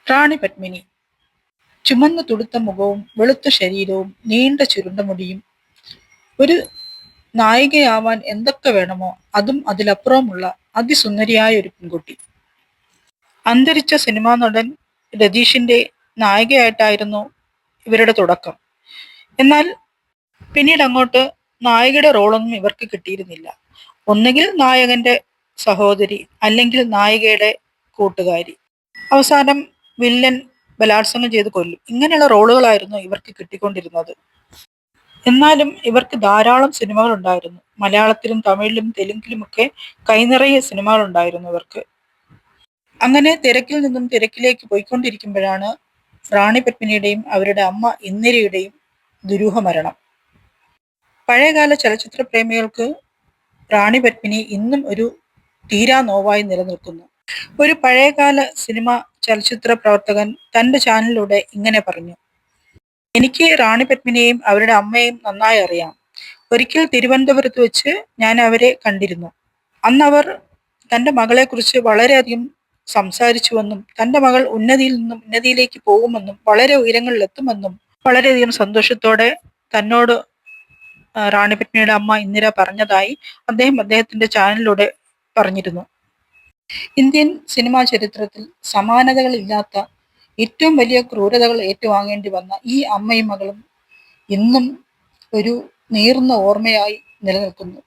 റാണി പത്മിനി. ചുമന്ന തുടുത്ത മുഖവും വെളുത്ത ശരീരവും നീണ്ട ചുരുണ്ട മുടിയും. ഒരു നായികയാവാൻ എന്തൊക്കെ വേണമോ അതും അതിലപ്പുറമുള്ള അതിസുന്ദരിയായ ഒരു പെൺകുട്ടി. അന്തരിച്ച സിനിമാ നടൻ രതീഷിന്റെ നായികയായിട്ടായിരുന്നു ഇവരുടെ തുടക്കം. എന്നാൽ പിന്നീട് അങ്ങോട്ട് നായികയുടെ റോളൊന്നും ഇവർക്ക് കിട്ടിയിരുന്നില്ല. ഒന്നുകിൽ നായകന്റെ സഹോദരി, അല്ലെങ്കിൽ നായികയുടെ കൂട്ടുകാരി. അവസാനം വില്ലൻ ബലാത്സംഗം ചെയ്ത് കൊല്ലും. ഇങ്ങനെയുള്ള റോളുകളായിരുന്നു ഇവർക്ക് കിട്ടിക്കൊണ്ടിരുന്നത്. എന്നാലും ഇവർക്ക് ധാരാളം സിനിമകൾ ഉണ്ടായിരുന്നു. മലയാളത്തിലും തമിഴിലും തെലുങ്കിലുമൊക്കെ കൈനിറയെ സിനിമകൾ ഉണ്ടായിരുന്നു ഇവർക്ക്. അങ്ങനെ തിരക്കിൽ നിന്നും തിരക്കിലേക്ക് പോയിക്കൊണ്ടിരിക്കുമ്പോഴാണ് റാണി പത്മിനിയുടെയും അവരുടെ അമ്മ ഇന്ദിരയുടെയും ദുരൂഹ മരണം. പഴയകാല ചലച്ചിത്ര പ്രേമികൾക്ക് റാണി പത്മിനി ഇന്നും ഒരു തീരാ നോവായി നിലനിൽക്കുന്നു. ഒരു പഴയകാല സിനിമ ചലച്ചിത്ര പ്രവർത്തകൻ തന്റെ ചാനലിലൂടെ ഇങ്ങനെ പറഞ്ഞു: എനിക്ക് റാണി പത്മിനിയെയും അവരുടെ അമ്മയെയും നന്നായി അറിയാം. ഒരിക്കൽ തിരുവനന്തപുരത്ത് വെച്ച് ഞാൻ അവരെ കണ്ടിരുന്നു. അന്ന് അവർ തന്റെ മകളെ കുറിച്ച് വളരെയധികം സംസാരിച്ചുവെന്നും തന്റെ മകൾ ഉന്നതിയിൽ നിന്നും ഉന്നതിയിലേക്ക് പോകുമെന്നും വളരെ ഉയരങ്ങളിലെത്തുമെന്നും വളരെയധികം സന്തോഷത്തോടെ തന്നോട് റാണി പത്മിനിയുടെ അമ്മ ഇന്ദിര പറഞ്ഞതായി അദ്ദേഹത്തിന്റെ ചാനലിലൂടെ പറഞ്ഞിരുന്നു. ഇന്ത്യൻ സിനിമാ ചരിത്രത്തിൽ സമാനതകളില്ലാത്ത ഏറ്റവും വലിയ ക്രൂരതകൾ ഏറ്റുവാങ്ങേണ്ടി വന്ന ഈ അമ്മയും മകളും ഇന്നും ഒരു നീറുന്ന ഓർമ്മയായി നിലനിൽക്കുന്നു.